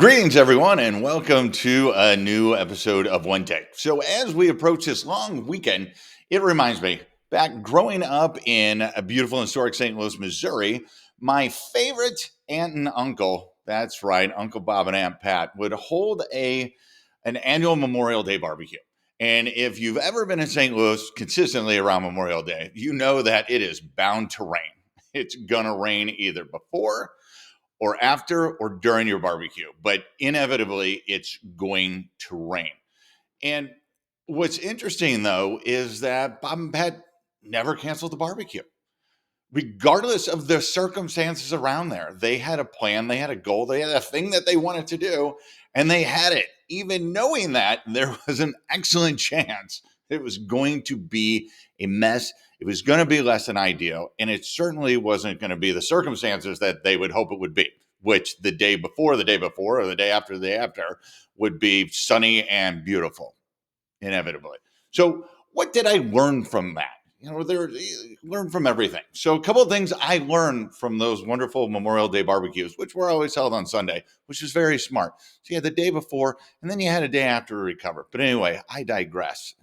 Greetings, everyone, and welcome to a new episode of One Take. So, as we approach this long weekend, it reminds me back growing up in a beautiful historic St. Louis, Missouri, my favorite aunt and uncle, that's right, Uncle Bob and Aunt Pat, would hold an annual Memorial Day barbecue. And if you've ever been in St. Louis consistently around Memorial Day, you know that it is bound to rain. It's going to rain either before or after or during your barbecue, but inevitably it's going to rain. And what's interesting though is that Bob and Pat never canceled the barbecue, regardless of the circumstances around there. They had a plan, they had a goal, they had a thing that they wanted to do, and they had it, even knowing that there was an excellent chance it was going to be a mess. It was going to be less than ideal, and it certainly wasn't going to be the circumstances that they would hope it would be, which the day before, or the day after would be sunny and beautiful, inevitably. So, what did I learn from that? Learn from everything. So, a couple of things I learned from those wonderful Memorial Day barbecues, which were always held on Sunday, which is very smart. So, you had the day before, and then you had a day after to recover. But anyway, I digress.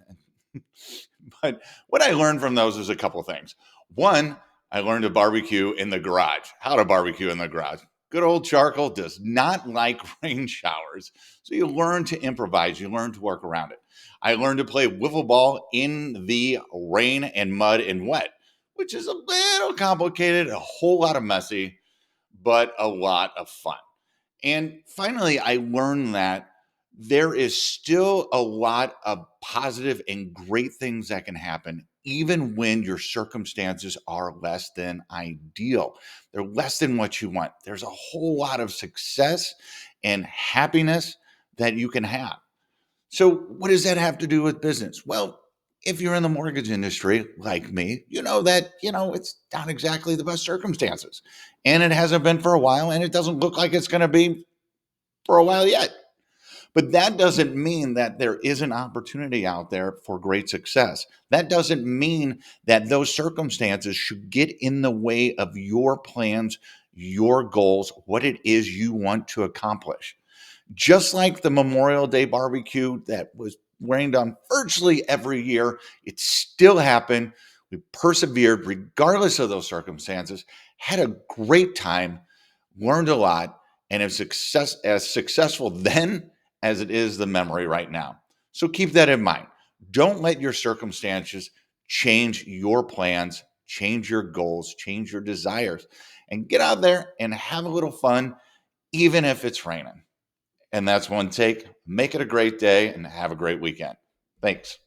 But what I learned from those is a couple of things. One, I learned to barbecue in the garage, how to barbecue in the garage. Good old charcoal does not like rain showers. So you learn to improvise, you learn to work around it. I learned to play wiffle ball in the rain and mud and wet, which is a little complicated, a whole lot of messy, but a lot of fun. And finally, I learned that there is still a lot of positive and great things that can happen, even when your circumstances are less than ideal. They're less than what you want. There's a whole lot of success and happiness that you can have. So, what does that have to do with business? Well, if you're in the mortgage industry like me, you know that, it's not exactly the best circumstances. And it hasn't been for a while, and it doesn't look like it's going to be for a while yet. But that doesn't mean that there isn't opportunity out there for great success. That doesn't mean that those circumstances should get in the way of your plans, your goals, what it is you want to accomplish. Just like the Memorial Day barbecue that was rained on virtually every year, it still happened. We persevered regardless of those circumstances, had a great time, learned a lot, and is as successful then as it is the memory right now. So keep that in mind. Don't let your circumstances change your plans, change your goals, change your desires, and get out there and have a little fun, even if it's raining. And that's one take. Make it a great day and have a great weekend. Thanks.